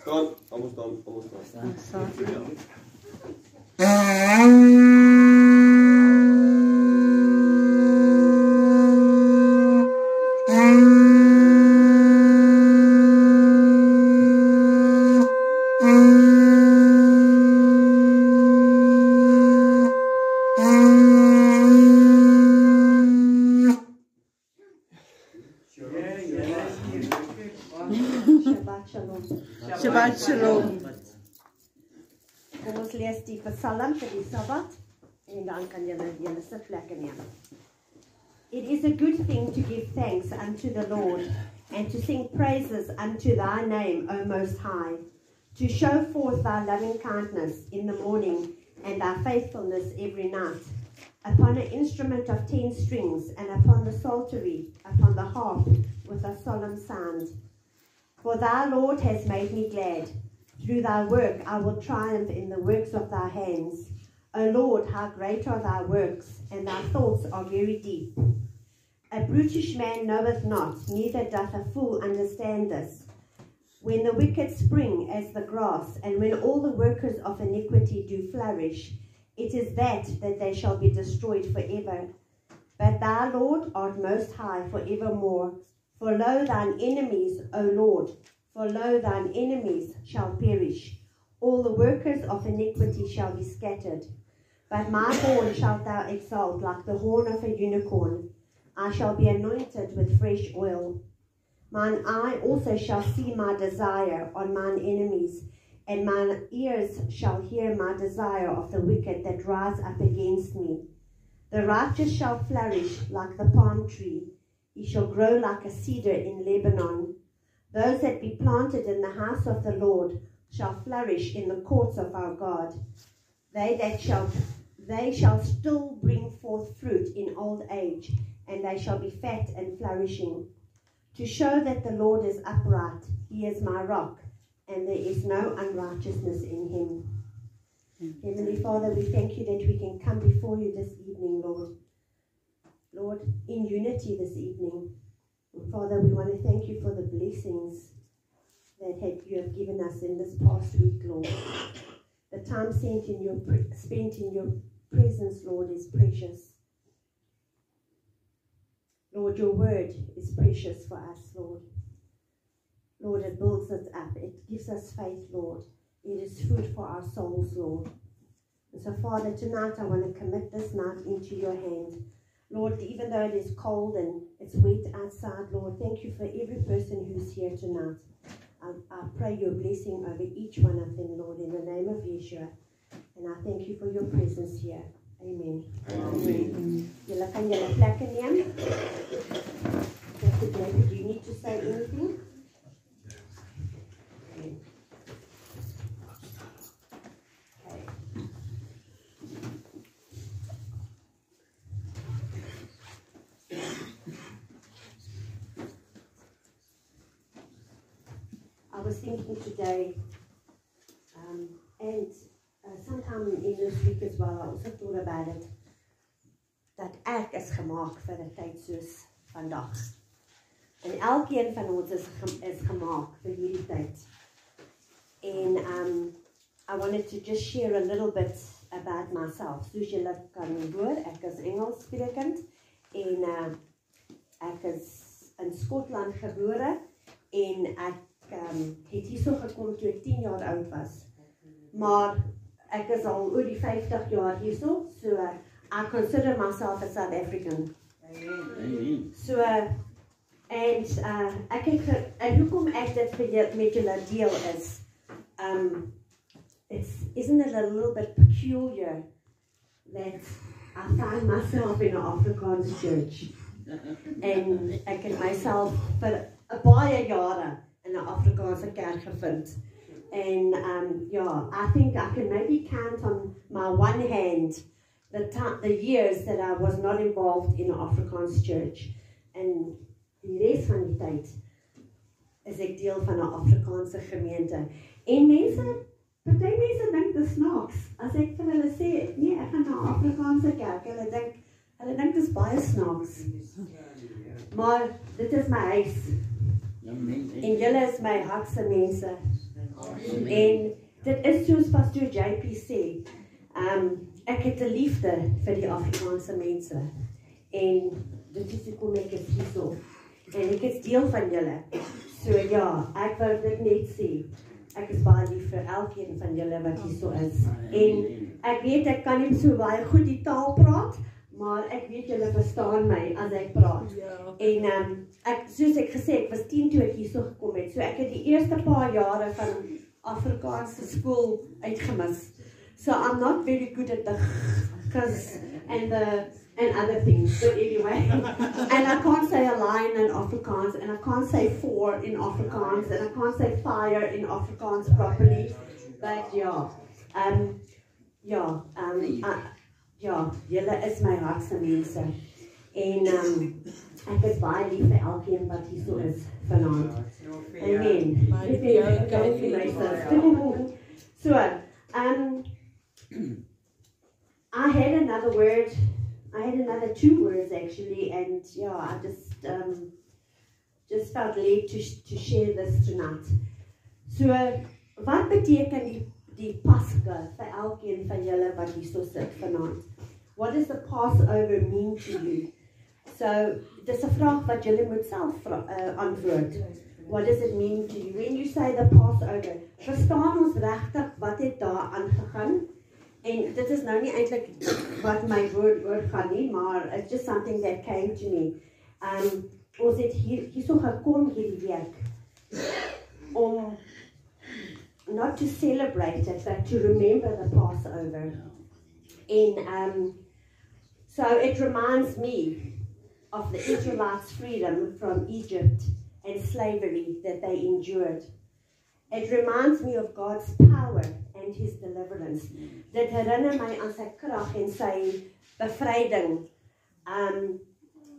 Staan, almost done, almost done. Shabbat Shalom. Kom ons lees die Psalm vir die Sabbat en dan kan julle sitplekke neem. It is a good thing to give thanks unto the Lord and to sing praises unto thy name, O Most High, to show forth thy loving kindness in the morning and thy faithfulness every night, upon an instrument of 10 strings and upon the psaltery, upon the harp with a solemn sound. For thy Lord has made me glad. Through thy work I will triumph in the works of thy hands. O Lord, how great are thy works, and thy thoughts are very deep. A brutish man knoweth not, neither doth a fool understand this. When the wicked spring as the grass, and when all the workers of iniquity do flourish, it is that they shall be destroyed forever. But thou, Lord, art most high forevermore. For lo, thine enemies, O Lord, for lo, thine enemies shall perish. All the workers of iniquity shall be scattered. But my horn shalt thou exalt like the horn of a unicorn. I shall be anointed with fresh oil. Mine eye also shall see my desire on mine enemies, and mine ears shall hear my desire of the wicked that rise up against me. The righteous shall flourish like the palm tree. He shall grow like a cedar in Lebanon. Those that be planted in the house of the Lord shall flourish in the courts of our God. They shall still bring forth fruit in old age, and they shall be fat and flourishing. To show that the Lord is upright, he is my rock, and there is no unrighteousness in him. Heavenly Father, we thank you that we can come before you this evening, Lord. Lord, in unity this evening. Father, we want to thank you for the blessings that you have given us in this past week, Lord. The time spent in your presence, Lord, is precious. Lord, your word is precious for us, Lord. Lord, it builds us up. It gives us faith, Lord. It is food for our souls, Lord. And so, Father, tonight I want to commit this night into your hand. Lord, even though it is cold and it's wet outside, Lord, thank you for every person who's here tonight. I pray your blessing over each one of them, Lord, in the name of Yeshua. And I thank you for your presence here. Amen. Amen. Julle kan julle plekke neem. Dr. David, do you need to say anything? Okay. I was thinking today, and sometime in this week as well, I also thought about it, dat ek is gemaak vir 'n tyd soos vandag. En elkeen van ons is gemaak vir hierdie tyd. And I wanted to just share a little bit about myself. Soos julle kan hoor, ek is Engels sprekend en ek is in Skotland gebore en ek het hierso gekom toe ek 10 jaar oud was. Maar ek is al oor die 50 jaar hierso, so I consider myself a South African. Amen. So en hoekom ek dit met julle deel is, isn't it a little bit peculiar that I find myself in an Afrikaans church? En ek het myself vir baie jare in 'n Afrikaanse kerk gevind. And I think I can maybe count on my one hand the years that I was not involved in an Afrikaans church. En die res van die tyd is ek deel van 'n Afrikaanse gemeente. En party mense dink dit snaaks as ek vir hulle sê, nee, ek gaan na 'n Afrikaanse kerk. Hulle dink dit is baie snaaks. Maar dit is my huis. En julle is my hartse mense. En dit is soos Pastor JP sê, ek het 'n liefde vir die Afrikaanse mense. En dit is hoekom ek is hierso. En ek is deel van julle. So ja, ek wou dit net sê. Ek is baie lief vir elkeen van julle wat hierso is. En ek weet ek kan nie so baie goed die taal praat, maar ek weet julle verstaan my as ek praat. En soos ek gesê, ek was 10 toe ek hierso gekom het. So ek het die eerste paar jare van Afrikaanse skool uitgemis. So I'm not very good at the khs and other things. But anyway, and I can't say a lion in Afrikaans, and I can't say four in Afrikaans, and I can't say fire in Afrikaans properly. But ja, julle is my hartse mense. En ek is baie lief vir elkeen wat hier so is vanaand. Amen. So, I had another word. I had another 2 words actually, and yeah, I just felt led to share this tonight. So, wat beteken die Paske vir elkeen van julle wat hier so sit vanaand? What does the Passover mean to you? So, dis 'n vraag wat julle moet self antwoord. What does it mean to you? When you say the Passover, verstaan ons regtig wat het daar aangegaan? En dit is nou nie eintlik wat my woord gaan nie, maar it's just something that came to me. Ons het hierso gekom hierdie week om not to celebrate it, but to remember the Passover. And so it reminds me of the Israelites' freedom from Egypt and slavery that they endured. It reminds me of God's power and His deliverance. Dit herinner my aan sy krag en sy bevryding.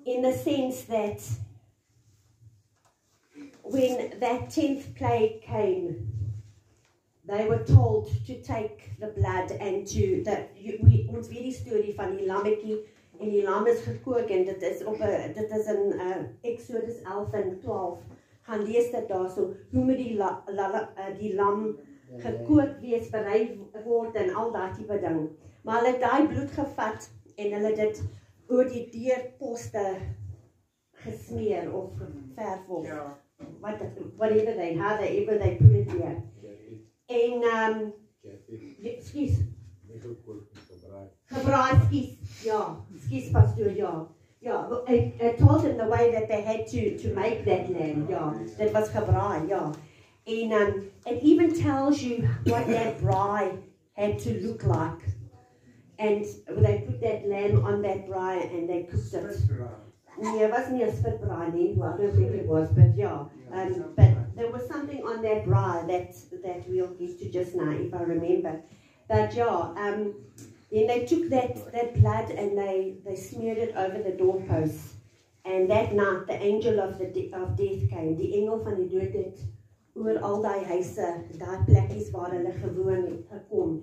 In the sense that when that 10th plague came, they were told to take the blood and ons weet die storie van die lammetjie en die lam is gekook en dit is in Exodus 11 en 12. Gaan lees dit daarso, hoe moet die lam gekook wees, berei word en al daai tipe ding. Maar hulle het daai bloed gevat en hulle dit oor die deurposte gesmeer of geverf of whatever they put it there. En gebraai, skies pastoor, ja. Yeah, I told them the way that they had to make that lamb, that was gebraai, And it even tells you what that braai had to look like. And they put that lamb on that braai and they cooked it. Yeah, it wasn't a spit braai, I don't think it was, but but there was something on that braai that we'll get to just now, if I remember. But then they took that blood and they smeared it over the doorposts. And that night, the angel of death came. Die engel van die dood het oor al die huise, die plekkies waar hulle gewoon het gekom.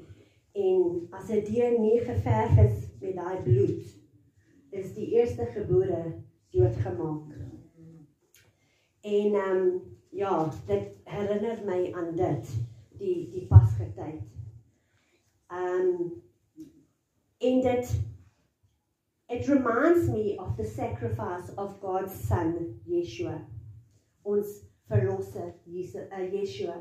En as 'n deur nie geverf is met daai bloed, is die eerste gebore doodgemaak. En dit herinner my aan dit, die Pasketyd. And it reminds me of the sacrifice of God's Son, Yeshua. Ons verlosser, Yeshua.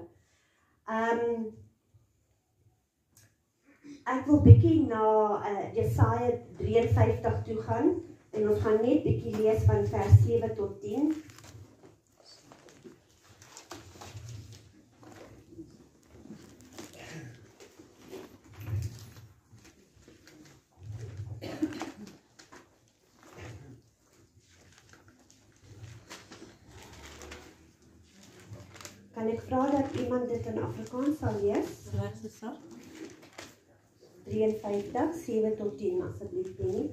Ek wil bietjie na Jesaja 53 toe gaan, en ons gaan net bietjie lees van vers 7 tot 10. Kan ek vra dat iemand dit in Afrikaans sal lees? 53, 7 tot 10, asseblief, Penny.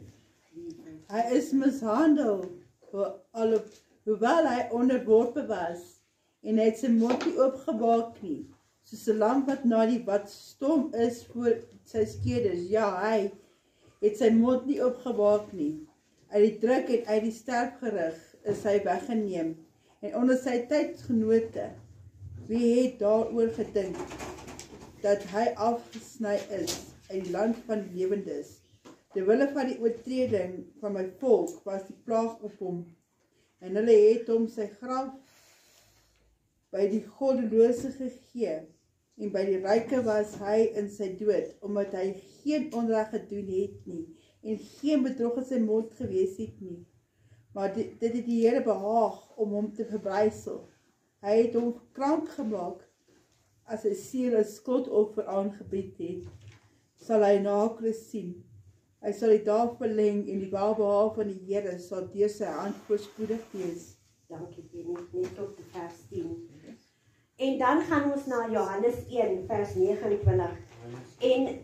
Hy is mishandel, hoewel hy onderworpe was, en hy het sy mond nie oopgemaak nie, soos 'n lam wat stom is voor sy skeders. Ja, hy het sy mond nie oopgemaak nie. Uit die druk en uit die sterfgerig is hy weggeneem, en onder sy tydgenote Wie het daaroor gedink dat hy afgesny is uit die land van die lewendes? Terwille van die oortreding van my volk was die plaag op hom, en hulle het hom sy graf by die goddelose gegee, en by die ryke was hy in sy dood, omdat hy geen onreg gedoen het nie, en geen bedrog in sy mond gewees het nie. Maar dit het die Here behaag om hom te verbrysel. Hy het hom krank gemaak, as hy seer 'n skuldoffer aangebied het, sal hy naklis sien. Hy sal die dae verleng en die welbehae van die Here sal deur sy hand voorspoedig wees. Dankie, Penny, net tot die vers 10. En dan gaan ons na Johannes 1, vers 29. En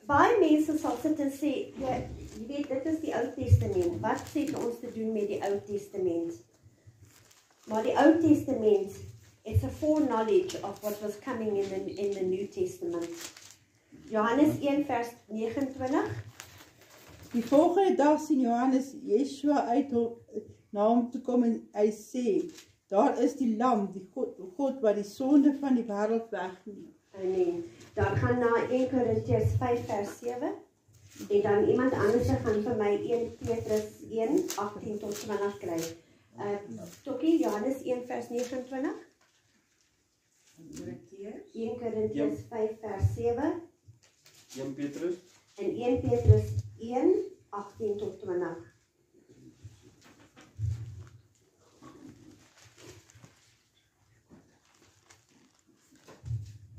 baie mense sal sit en sê, ja, jy weet, dit is die Ou Testament. Wat sê ons te doen met die Ou Testament? Maar die Ou Testament, it's a foreknowledge of what was coming in the New Testament. Johannes 1, vers 29. Die volgende dag sien Johannes Yeshua uit na hom toe kom en hy sê, daar is die lam, die God wat die sonde van die wêreld wegneem. Amen. Dan gaan na 1 Korintiërs 5 vers 7. En dan iemand anders gaan vir my 1 Petrus 1, 18 tot 20 kry. Tokkie, Johannes 1 vers 29. 1 Korintiërs 5 vers 7. 1 Petrus. En 1 Petrus 1, 18 tot 20.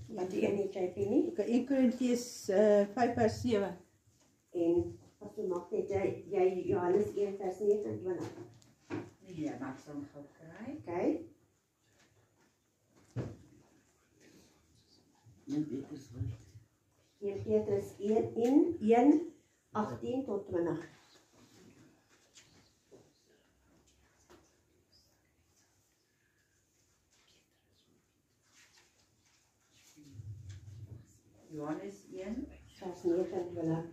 Wat die ene jy nie? 1 Korintiërs 5 vers 7. En as jy mag net jy Johannes 1 vers 29. Ja, maar ek sal hom gou kry. Okay. 1 Petrus 1, 18 tot 20. Johannes 1, vers 29.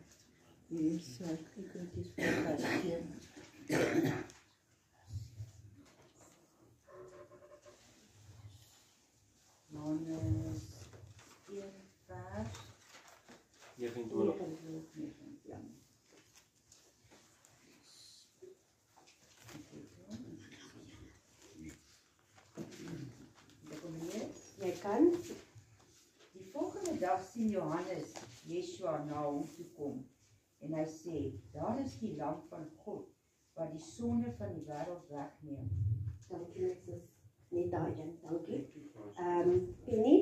Yes, ek kan dit vers 7. Johannes 1 vers 29. Ja. Jy kan. Die volgende dag sien Johannes Yeshua na hom toe kom en hy sê, daar is die lam van God wat die sonde van die wêreld wegneem. Dankie, net daai een, dankie. Penny?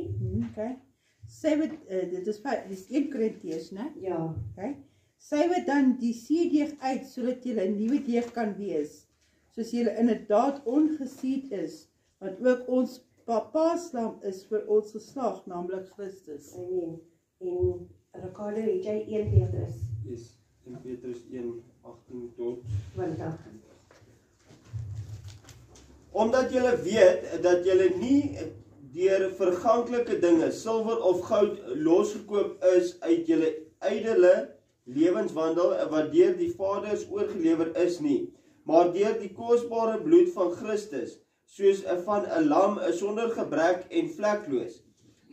Okay. Sê wat, dit is 1 Korintiërs, né? Ja. Okay. Sy wat dan die seedeeg uit, sodat julle 'n nuwe deeg kan wees, soos julle inderdaad ongeseed is, want ook ons paaslam is vir ons geslag, naamlik Christus. Amen. En Ricardo, het jy 1 Petrus? Yes, 1 Petrus 1, 18 tot 20. Omdat julle weet dat julle nie deur verganklike dinge, silwer of goud, losgekoop is uit julle ydelle lewenswandel wat deur die Vaders oorgelewer is nie, maar deur die kosbare bloed van Christus, soos van 'n lam sonder gebrek en vlekloos,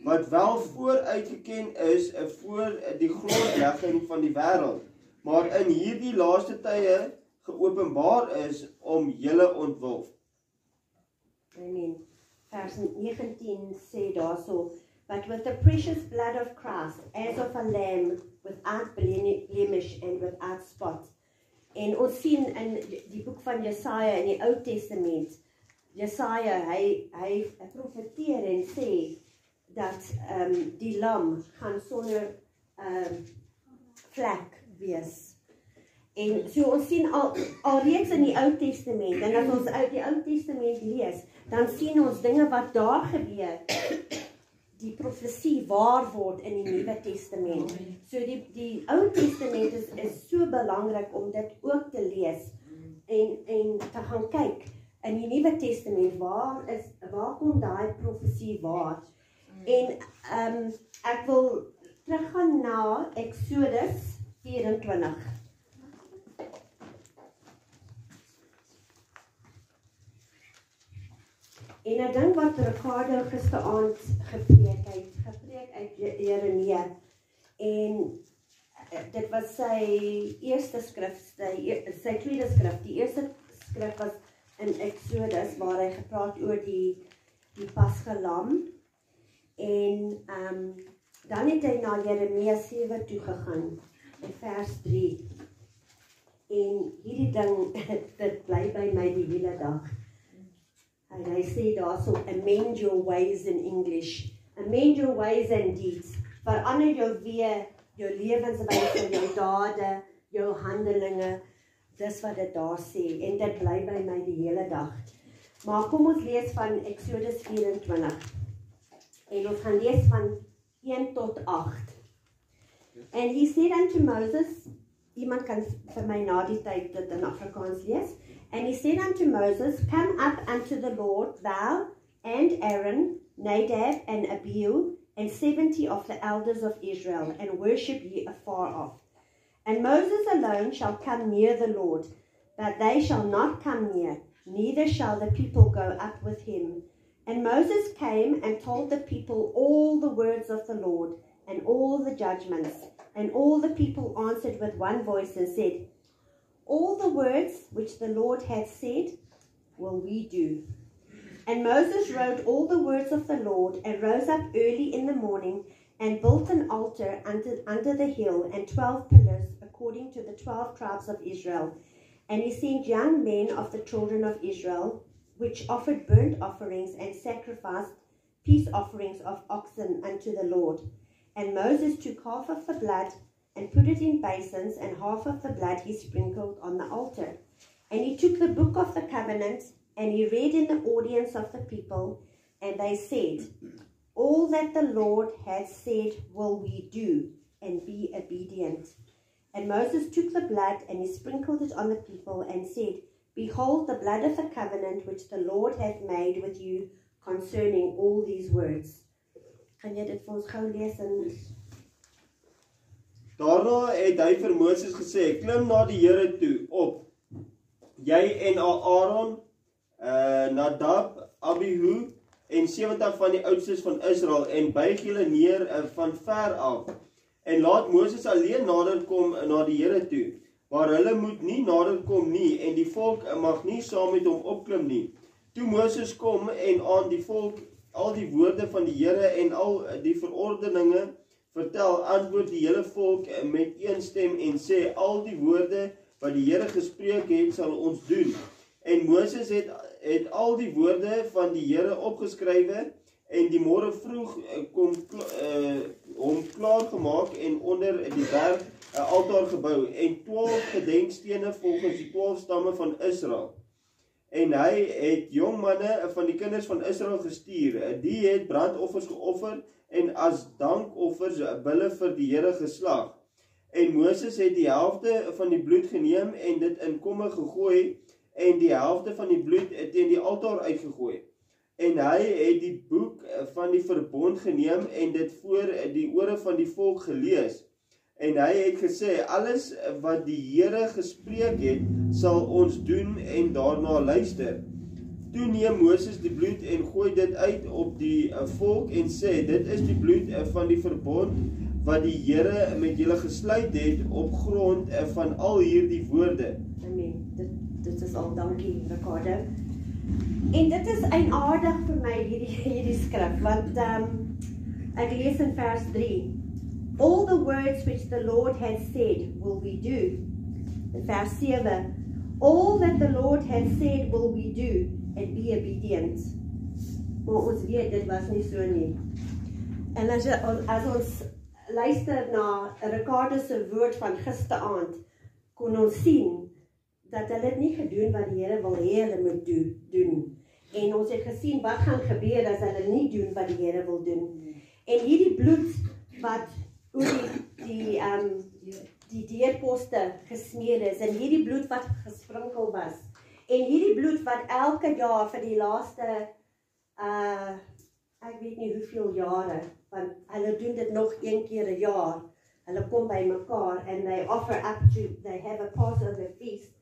wat wel vooruitgeken is voor die grondlegging van die wêreld, maar in hierdie laaste tye geopenbaar is om julle ontwil. Amen. Vers 19 sê daarso, but with the precious blood of Christ, as of a lamb, without blemish and without spot. En ons sien in die boek van Jesaja in die Ou Testament, Jesaja, hy profeteer en sê, dat die lam gaan sonder vlek wees. En so ons sien alreeds in die Ou Testament, en as ons uit die Ou Testament lees, dan sien ons dinge wat daar gebeur, die profesie waar word in die Nuwe Testament. So die Ou Testament is so belangrik om dit ook te lees en te gaan kyk in die Nuwe Testament, waar kom daai profesie waar? En ek wil teruggaan na Exodus 24. En 'n ding wat Ricardo gisteraand gepreek uit Jeremia. En dit was sy eerste skrif, sy tweede skrif. Die eerste skrif was in Exodus waar hy gepraat oor die Pasgalam. En dan het hy na Jeremia 7 toe gegaan in vers 3. En hierdie ding, dit bly by my die hele dag. En hy sê daarso, amend your ways in English. Amend your ways and deeds. Verander jou weer, jou lewenswyse, jou dade, jou handelinge. Dis wat dit daar sê. En dit bly by my die hele dag. Maar kom ons lees van Exodus 24. En ons gaan lees van 1 tot 8. And he said unto Moses, iemand kan vir my na die tyd dit in Afrikaans lees. And he said unto Moses, come up unto the Lord, thou and Aaron, Nadab and Abihu, and 70 of the elders of Israel, and worship ye afar off. And Moses alone shall come near the Lord, but they shall not come near, neither shall the people go up with him. And Moses came and told the people all the words of the Lord, and all the judgments. And all the people answered with one voice and said, all the words which the Lord hath said will we do. And Moses wrote all the words of the Lord, and rose up early in the morning, and built an altar under the hill, and 12 pillars, according to the 12 tribes of Israel. And he sent young men of the children of Israel, which offered burnt offerings, and sacrificed peace offerings of oxen unto the Lord. And Moses took half of the blood, and put it in basins, and half of the blood he sprinkled on the altar. And he took the book of the covenant, and he read in the audience of the people, and they said, all that the Lord hath said will we do, and be obedient. And Moses took the blood, and he sprinkled it on the people, and said, behold the blood of the covenant which the Lord hath made with you concerning all these words. Kan jy dit vir ons gou lees in... Daarna het hy vir Moses gesê, klim na die Here toe op, jy en Aaron, Nadab, Abihu en 70 van die oudstes van Israel, en buig julle neer van ver af, en laat Moses alleen nader kom na die Here toe, waar hulle moet nie nader kom nie, en die volk mag nie saam met hom opklim nie. Toe Moses kom en aan die volk al die woorde van die Here en al die verordeninge vertel, antwoord die hele volk met een stem en sê, al die woorde wat die Here gespreek het, sal ons doen. En Moses het al die woorde van die Here opgeskrywe, en die môre vroeg kom hom klaar gemaak en onder die berg 'n altaar gebou, en 12 gedenkstene volgens die 12 stamme van Israel. En hy het jong manne van die kinders van Israel gestuur, die het brandoffers geoffer, en as dankoffers bulle vir die Here geslag. En Moses het die helfte van die bloed geneem en dit in komme gegooi, en die helfte van die bloed teen die altaar uitgegooi. En hy het die boek van die verbond geneem en dit voor die ore van die volk gelees. En hy het gesê, alles wat die Here gespreek het, sal ons doen en daarna luister. Toe neem Moses die bloed en gooi dit uit op die volk en sê, dit is die bloed van die verbond wat die Here met julle gesluit het op grond van al hierdie woorde. Amen. Dit is al, dankie Ricardo. En dit is eienaardig vir my hierdie skrif, want ek lees in vers 3. All the words which the Lord has said will we do. In vers 7. All that the Lord has said will we do, and be obedient. Maar ons weet, dit was nie so nie. En as ons luister na Ricardo se woord van gisteraand, kon ons sien, dat hulle het nie gedoen wat die Here wil hê hulle moet doen. En ons het gesien wat gaan gebeur as hulle nie doen wat die Here wil doen. En hierdie bloed wat oor die deurposte gesmeer is, en hierdie bloed wat gesprinkel was, en hierdie bloed wat elke jaar vir die laaste, ek weet nie hoeveel jare, want hulle doen dit nog een keer 'n jaar, hulle kom by mekaar, and they offer up to, they have a Passover feast.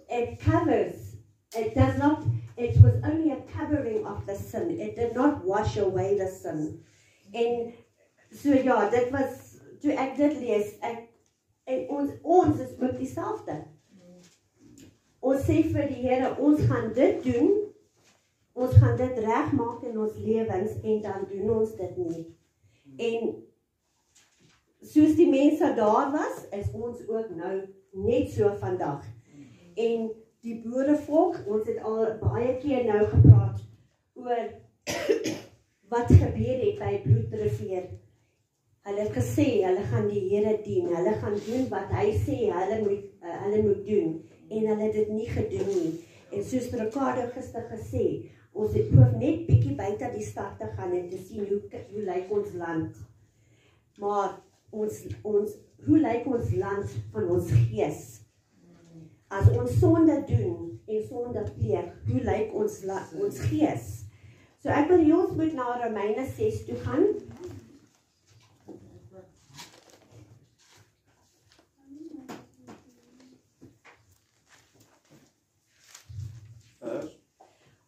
It covers, it it was only a covering of the sin. It did not wash away the sin. En so ja, dit was, toe ek dit lees, en ons is ook dieselfde. Ons sê vir die Here, ons gaan dit doen, ons gaan dit regmaak in ons lewens, en dan doen ons dit nie. En soos die mense daar was, is ons ook nou net so vandag. En die boerevolk, ons het al baie keer nou gepraat oor wat gebeur het by Bloedrivier. Hulle het gesê, hulle gaan die Here dien, hulle gaan doen wat hy sê, hulle moet doen, en hulle het dit nie gedoen nie. En soos Ricardo gister gesê, ons het hoef net bietjie buite die stad te gaan en te sien hoe lyk ons land. Maar hoe lyk ons land van ons gees? As ons sonde doen en sonde pleeg, hoe lyk ons gees? So ek wil jy ons moet na Romeine 6 toe gaan.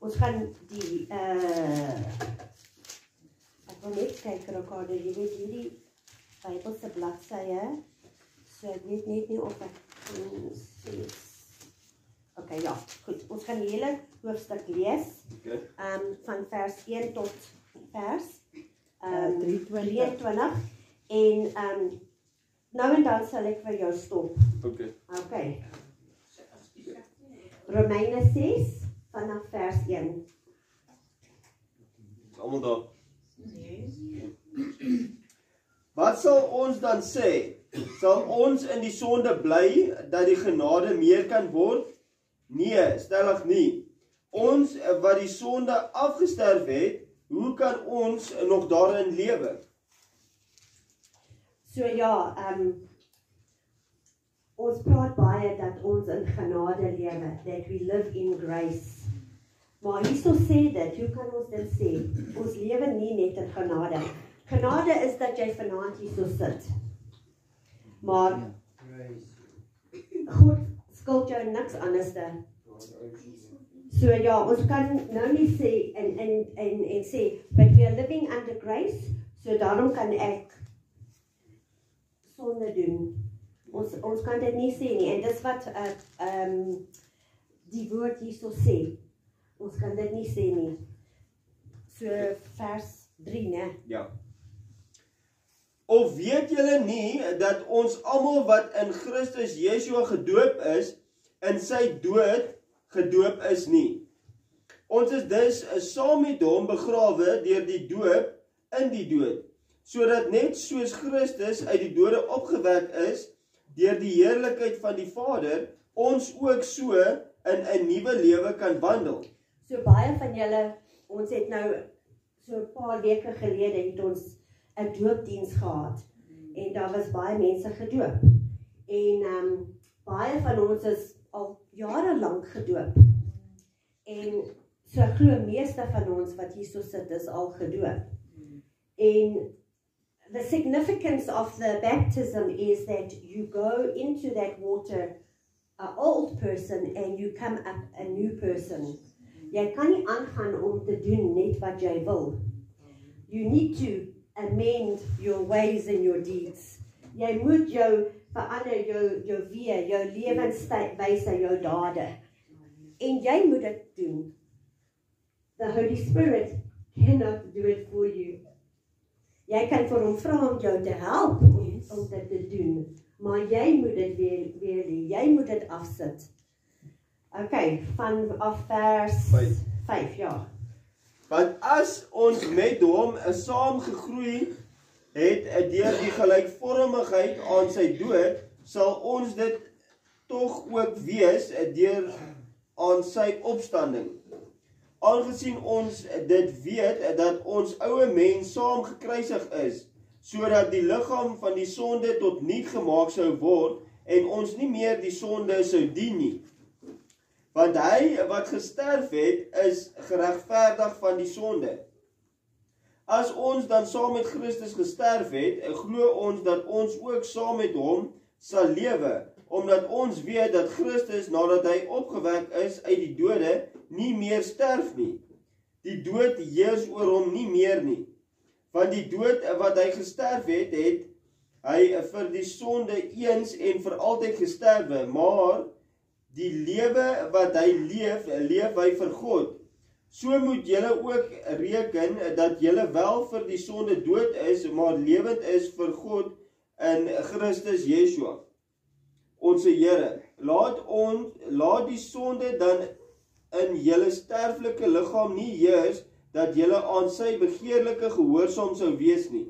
Ons gaan die, ek wil net kyk, Ricardo, jy weet hierdie Bybelse bladsye, so ek weet net nie of ek Ok, ja, goed. Ons gaan die hele hoofstuk lees, van vers 1 tot vers 23, en nou en dan sal ek vir jou stop. Ok. Romeine 6, vanaf vers 1. Is allemaal daar? Wat sal ons dan sê? Sal ons in die sonde bly, dat die genade meer kan word? Nee, stellig nie. Ons wat die sonde afgesterf het, hoe kan ons nog daarin lewe? So ja, ons praat baie dat ons in genade lewe, that we live in grace. Maar hierso sê dit, hoe kan ons dit sê? Ons lewe nie net in genade. Genade is dat jy vanaand hierso sit. Maar God skuld jou niks anders dan. So ja, ons kan nou nie sê en sê, but we are living under grace, so daarom kan ek sonde doen. Ons kan dit nie sê nie, en dis wat die woord hierso sê. Ons kan dit nie sê nie. So vers 3, né? Ja. Of weet julle nie, dat ons almal wat in Christus Yeshua gedoop is, in sy dood gedoop is nie. Ons is dus saam met hom begrawe deur die doop in die dood, sodat net soos Christus uit die dode opgewek is, deur die heerlikheid van die Vader, ons ook so in 'n nuwe lewe kan wandel. So baie van julle, ons het nou so 'n paar weke gelede het ons 'n doopdiens gehad, en daar was baie mense gedoop. En baie van ons is al jare lank gedoop. En so ek glo meeste van ons wat hier so sit is al gedoop. En the significance of the baptism is that you go into that water, an old person, and you come up a new person. Jy kan nie aangaan om te doen net wat jy wil. You need to amend your ways and your deeds. Jy moet jou verander, jou weer, jou lewenswyse, jou dade. En jy moet dit doen. The Holy Spirit cannot do it for you. Jy kan vir hom vra om jou te help om dit te doen, maar jy moet dit weer doen. Jy moet dit afsit. Ok, vanaf vers 5, ja. Want as ons met hom saam gegroei het deur die gelykvormigheid aan sy dood, sal ons dit tog ook wees deur aan sy opstanding. Aangesien ons dit weet dat ons oude mens saam gekruisig is, sodat die liggaam van die sonde tot niet gemaak sou word en ons nie meer die sonde sou dien nie. Want hy wat gesterf het, is geregverdig van die sonde. As ons dan saam met Christus gesterf het, glo ons dat ons ook saam met hom sal lewe, omdat ons weet dat Christus, nadat hy opgewek is uit die dode, nie meer sterf nie. Die dood heers oor hom nie meer nie. Want die dood wat hy gesterf het, het hy vir die sonde eens en vir altyd gesterwe, maar die lewe wat hy leef, leef hy vir God. So moet julle ook reken dat julle wel vir die sonde dood is, maar lewend is vir God in Christus Yeshua, ons Here. Laat die sonde dan in julle sterflike liggaam nie heers, dat julle aan sy begeerlike gehoorsaam sou wees nie.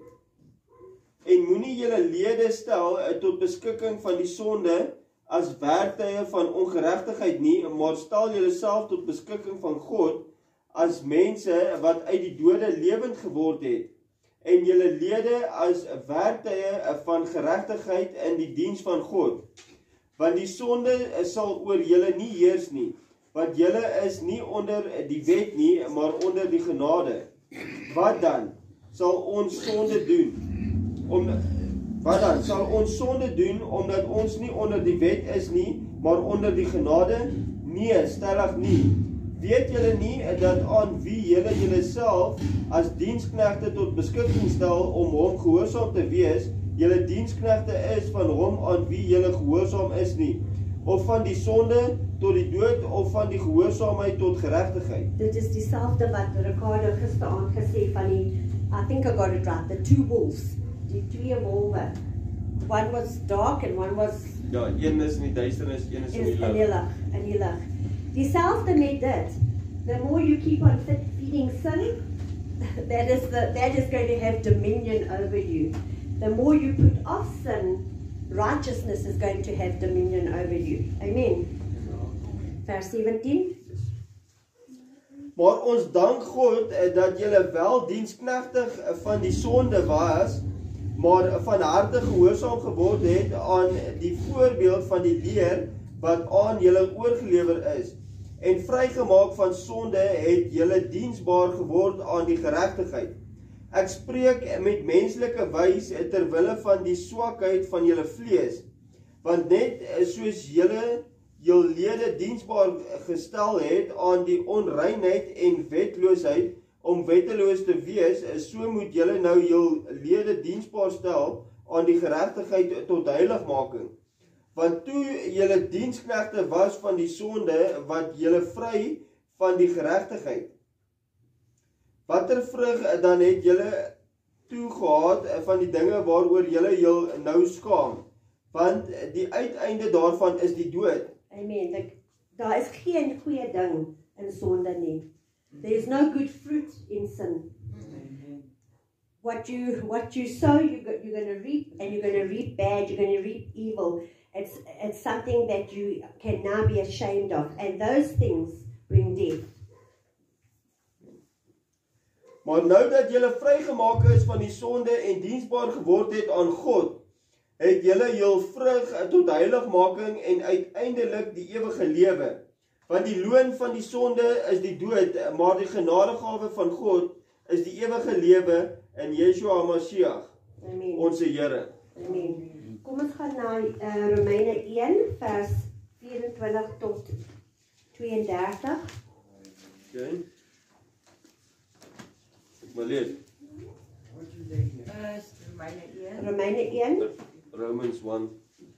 En moenie julle lede stel tot beskikking van die sonde as werktuie van ongeregtigheid nie, maar stel julle self tot beskikking van God as mense wat uit die dode lewend geword het, en julle lede as werktuie van geregtigheid in die diens van God. Want die sonde sal oor julle nie heers nie, want julle is nie onder die wet nie, maar onder die genade. Wat dan? Sal ons sonde doen? Omdat ons nie onder die wet is nie, maar onder die genade? Nee, stellig nie. Weet julle nie dat aan wie julle self as diensknegte tot beskikking stel om hom gehoorsaam te wees, julle diensknegte is van hom aan wie julle gehoorsaam is nie, of van die sonde tot die dood, of van die gehoorsaamheid tot geregtigheid. Dit is dieselfde wat Ricardo gisteraand gesê van die, I think I got it right, the two wolves, die twee wolwe. One was dark and one was... Ja, een is in die duisternis, een is in die lig. Dieselfde met dit. The more you keep on feeding sin, that is going to have dominion over you. The more you put off sin, righteousness is going to have dominion over you. Amen. Vers 17. Maar ons dank God dat julle wel diensknegtig van die sonde was, maar van harte gehoorsaam geword het aan die voorbeeld van die leer wat aan julle oorgelewer is. En vrygemaak van sonde het julle diensbaar geword aan die geregtigheid. Ek spreek met menslike wys ter wille van die swakheid van julle vlees, want net soos julle jul lede diensbaar gestel het aan die onreinheid en wetloosheid om wetteloos te wees, so moet julle nou jul lede diensbaar stel aan die geregtigheid tot heiligmaking. Want toe julle diensknegte was van die sonde, wat julle vry van die geregtigheid. Watter vrug dan het julle toe gehad van die dinge waaroor julle jul nou skaam? Want die uiteinde daarvan is die dood. Amen. Daar is geen goeie ding in sonde nie. There is no good fruit in sin. What you sow, you're going to reap, and you're going to reap bad, you're going to reap evil. It's something that you can now be ashamed of, and those things bring death. Maar nou dat julle vrygemaak is van die sonde en diensbaar geword het aan God, het julle jul vrug tot heiligmaking en uiteindelik die ewige lewe. Want die loon van die sonde is die dood, maar die genadegawe van God is die ewige lewe in Yeshua Mashiach, onze Here. Amen. Kom ons gaan na Romeine 1 vers 24 tot 32. Okay. Ek wil lees. Romeine 1. Romans 1.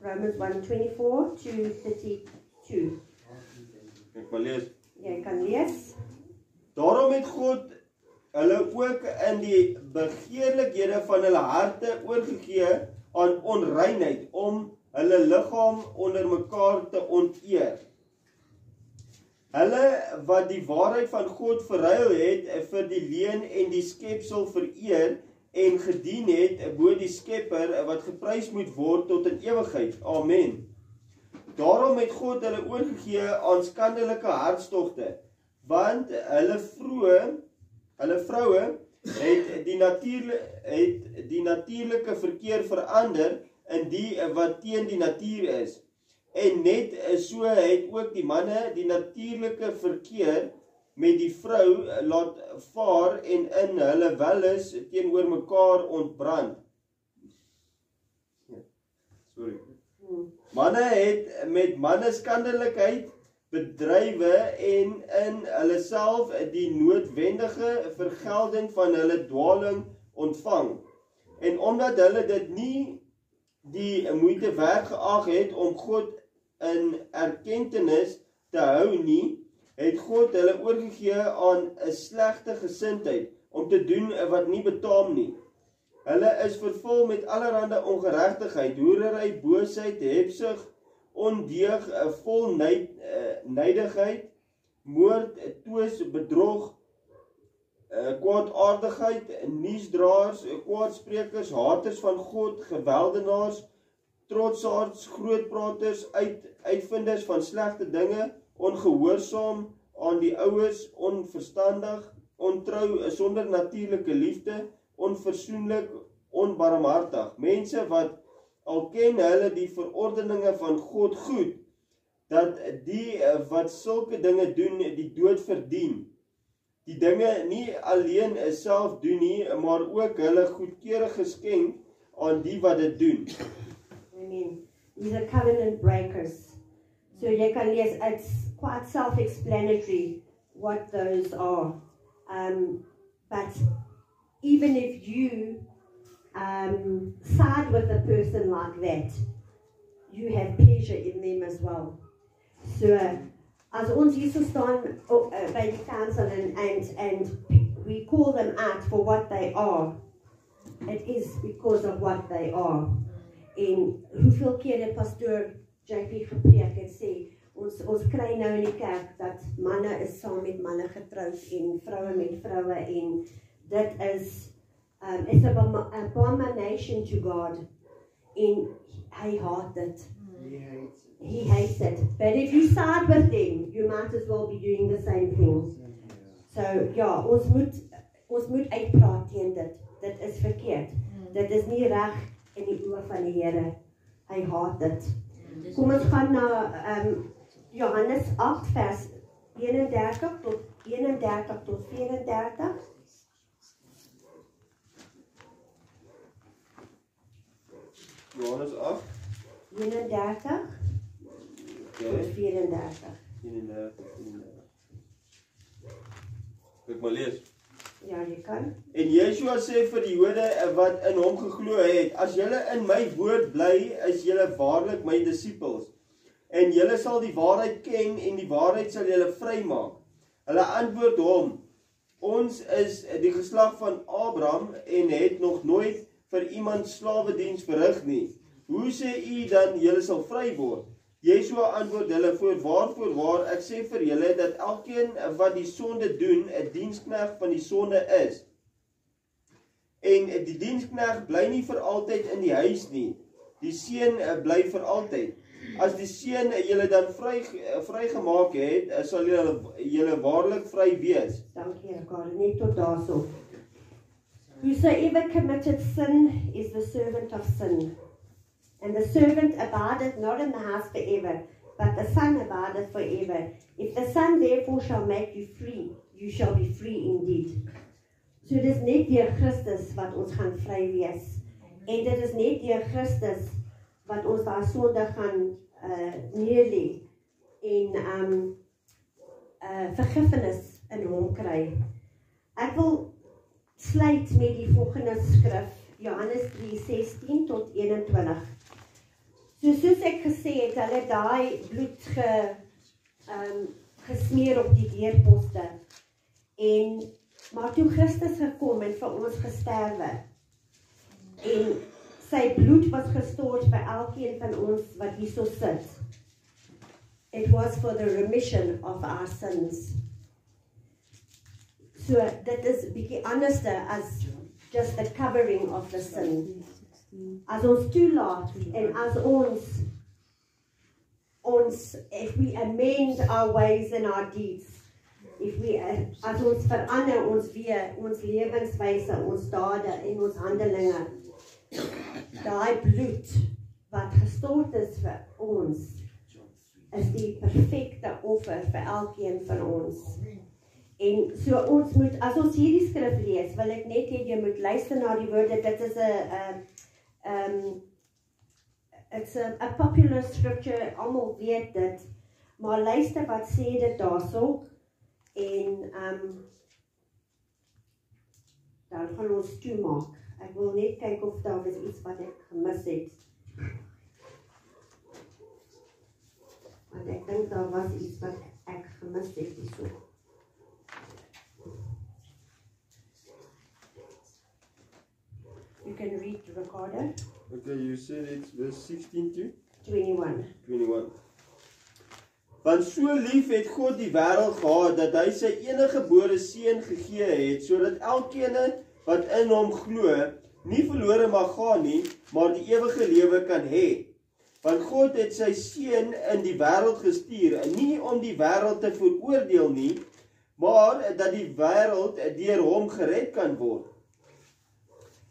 Romans 1:24 to 32. Ek wil lees. Jy kan lees. Daarom het God hulle ook in die begeerlikhede van hulle harte oorgegee aan onreinheid, om hulle liggaam onder mekaar te onteer. Hulle wat die waarheid van God verruil het vir die leuen en die skepsel vereer en gedien het bo die Skepper wat geprys moet word tot in ewigheid. Amen. Daarom het God hulle oorgegee aan skandelike hartstogte, want hulle vroue het die natuurlike verkeer verander in die wat teen die natuur is. En net so het ook die manne die natuurlike verkeer met die vrou laat vaar en in hulle welles teenoor mekaar ontbrand. Manne het met manne skandelikheid bedrywe en in hulle self die noodwendige vergelding van hulle dwaling ontvang. En omdat hulle dit nie die moeite werd geag het om God in erkentenis te hou nie, het God hulle oorgegee aan 'n slegte gesindheid om te doen wat nie betaam nie. Hulle is vervul met allerlei ongeregtigheid, hoerery, boosheid, hebsug, ondeug, vol nydigheid, moord, twis, bedrog, kwaadaardigheid, nuusdraers, kwaadsprekers, haters van God, geweldenaars, trotsaards, grootpraters, uitvinders van slegte dinge, ongehoorsaam aan die ouers, onverstandig, ontrou, sonder natuurlike liefde, onversoenlik, onbarmhartig. Mense wat al ken hulle die verordeninge van God goed, dat die wat sulke dinge doen, die dood verdien. Die dinge nie alleen self doen nie, maar ook hulle goedkeurige skenk aan die wat dit doen. These are covenant breakers. So you can lees, it's quite self-explanatory what those are. But even if you side with a person like that, you have pleasure in them as well. So as ons hier so staan by die council and we call them out for what they are, it is because of what they are. En hoeveel keer het pastoor JP gepreek en sê, ons kry nou in die kerk dat manne is saam met manne getroud en vroue met vroue en dit is it's an abomination to God en hy haat dit. He hates it. But if you side with them, you might as well be doing the same thing. So ja, ons moet uitpraat teen dit. Dit is verkeerd. Dit is nie reg in die oë van die Here. Hy haat dit. Kom ons gaan na Johannes 8 vers 31 tot 34. Johannes 8. 31 tot 34. 34. Ek maar lees. Ja, jy kan. En Yeshua sê vir die Jode wat in hom geglo het, as julle in my woord bly, is julle waarlik my disippels. En julle sal die waarheid ken en die waarheid sal julle vrymaak. Hulle antwoord hom, ons is die geslag van Abraham en het nog nooit vir iemand slawediens verrig nie. Hoe sê u dan julle sal vry word? Yeshua antwoord hulle, voorwaar, ek sê vir julle dat elkeen wat die sonde doen, 'n diensknegt van die sonde is. En die diensknegt bly nie vir altyd in die huis nie. Die seun bly vir altyd. As die seun julle dan vrygemaak het, sal julle waarlik vry wees. Dankie, God. Net tot daarso. Whosoever committed sin is the servant of sin. And the servant abideth not in the house forever, but the Son abideth forever. If the Son therefore shall make you free, you shall be free indeed. So dit is net deur Christus wat ons gaan vry wees. En dit is net deur Christus wat ons daai sonde gaan neerlê en vergifnis in hom kry. Ek wil sluit met die volgende skrif, Johannes 3:16 tot 21. Soos ek gesê het, hulle daai bloed gesmeer op die deurposte. Maar toe Christus gekom en vir ons gesterwe, en sy bloed was gestort vir elkeen van ons wat hierso sit. It was for the remission of our sins. So dit is bietjie anderste as just the covering of the sin. As ons toelaat en as ons if we amend our ways and our deeds, as ons verander ons lewenswyse, ons dade en ons handelinge, daai bloed wat gestort is vir ons, is die perfekte offer vir elkeen van ons. En so ons moet, as ons hierdie skrif lees, wil ek net hê jy moet luister na die woorde. Dit is it's a popular scripture, almal weet dit, Maar luister wat sê dit daarso en dan gaan ons toemaak. Ek wil net kyk of daar is iets wat ek gemis het. Want ek dink daar was iets wat ek gemis het hierso. You can read the recorder. Okay, you said it's verse 16 to 21. 21. Want so lief het God die wêreld gehad dat hy sy eniggebore seun gegee het sodat elkeen wat in hom glo nie verlore mag gaan nie, maar die ewige lewe kan hê. Want God het sy seun in die wêreld gestuur, nie om die wêreld te veroordeel nie, maar dat die wêreld deur hom gered kan word.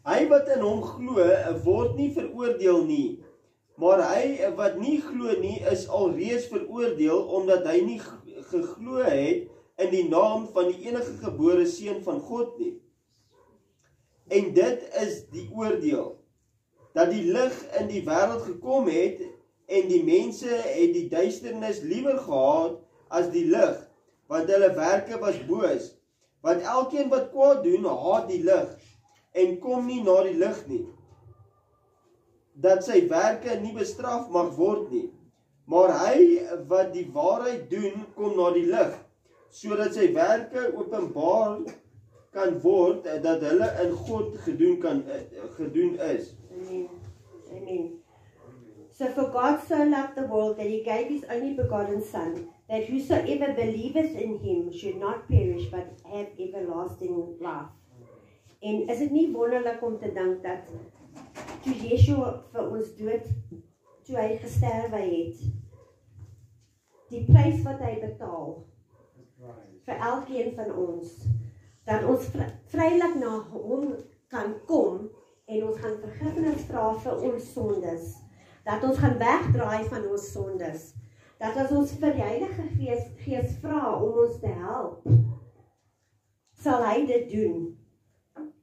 Hy wat in hom glo, word nie veroordeel nie, maar hy wat nie glo nie, is alreeds veroordeel, omdat hy nie geglo het in die naam van die enige gebore seun van God nie. En dit is die oordeel, dat die lig in die wêreld gekom het, en die mense het die duisternis liewer gehad as die lig, want hulle werke was boos. Want elkeen wat kwaad doen, haat die lig, en kom nie na die lig nie, dat sy werke nie bestraf mag word nie. Maar hy wat die waarheid doen, kom na die lig, sodat sy werke openbaar kan word, dat hulle in God gedoen is. Amen. Amen. So for God so loved the world that he gave his only begotten Son, that whosoever believeth in him should not perish, but have everlasting life. En is dit nie wonderlik om te dink dat toe Yeshua vir ons dood, toe hy gesterwe het, die prys wat hy betaal vir elkeen van ons, dat ons vrylik na hom kan kom en ons gaan vergifnis vra vir ons sondes, dat ons gaan wegdraai van ons sondes, dat as ons vir die Heilige Gees vra om ons te help, sal hy dit doen.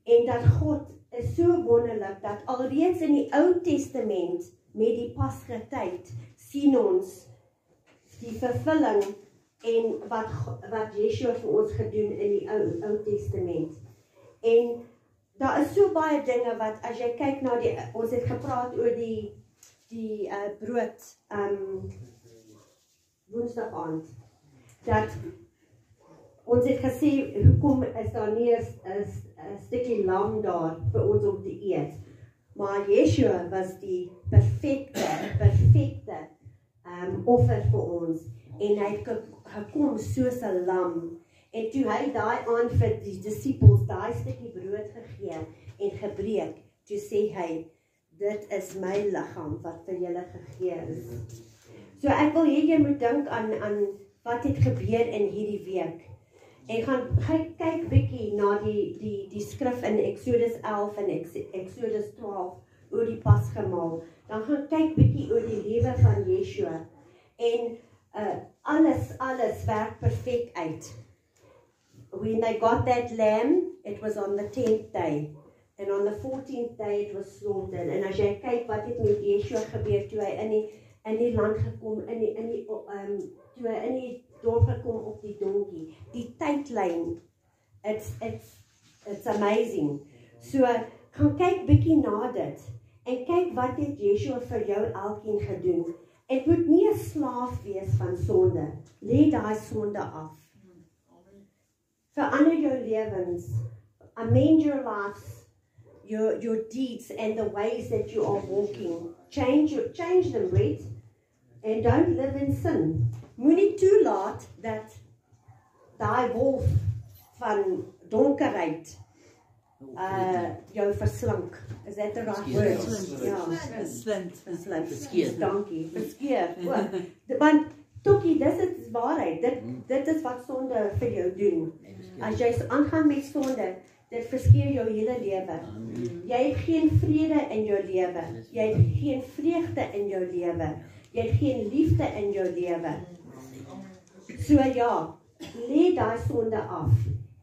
En dat God is so wonderlik, dat alreeds in die Ou Testament, met die Pasgatyd, sien ons die vervulling en wat Yeshua vir ons gedoen in die Ou Testament. En daar is so baie dinge wat, as jy kyk na ons het gepraat oor die brood, Woensdag aand, dat ons het gesê, hoekom is daar nie 'n stukkie lam daar vir ons om te eet? Maar Yeshua was die perfecte offer vir ons, en hy het gekom soos 'n lam, en toe hy daai aand vir die disippels daai stukkie brood gegee en gebreek, toe sê hy, dit is my liggaam wat vir julle gegee is. So ek wil hê jy moet dink aan wat het gebeur in hierdie week. En gaan kyk bietjie na die skrif in Exodus 11 en Exodus 12 oor die Pasgemaal. Dan gaan kyk bietjie oor die lewe van Yeshua. En alles werk perfek uit. When they got that lamb, it was on the 10th day. And on the 14th day it was slaughtered. En as jy kyk wat het met Yeshua gebeur toe hy in die land gekom, toe hy in die dorp gekom op die donkie. Die tydlyn, it's amazing. So, gaan kyk bietjie na dit, en kyk wat het Yeshua vir jou elkeen gedoen. Ek moet nie 'n slaaf wees van sonde. Lê daai sonde af. Verander jou lewens. Amend your lives, your deeds and the ways that you are walking. Change them, right? And don't live in sin. Moenie toelaat dat daai wolf van donkerheid jou verslink. Is that the right word? Ja, Slind. Dankie. Verskeer. Want Tokkie, dis is waarheid. Dit is wat sonde vir jou doen. As jy aangaan met sonde, dit verskeer jou hele lewe. Jy het geen vrede in jou lewe. Jy het geen vreugde in jou lewe. Jy het geen liefde in jou lewe. So ja, lê daai sonde af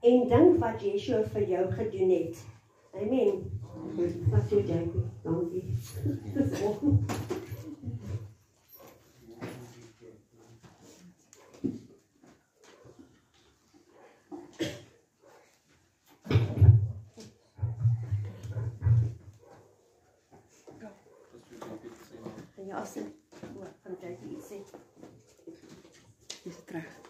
en dink wat Yeshua vir jou gedoen het. Amen. Wat jy dink. Dankie. Kan jy afsit? Gaan jy iets sê? Dis terug.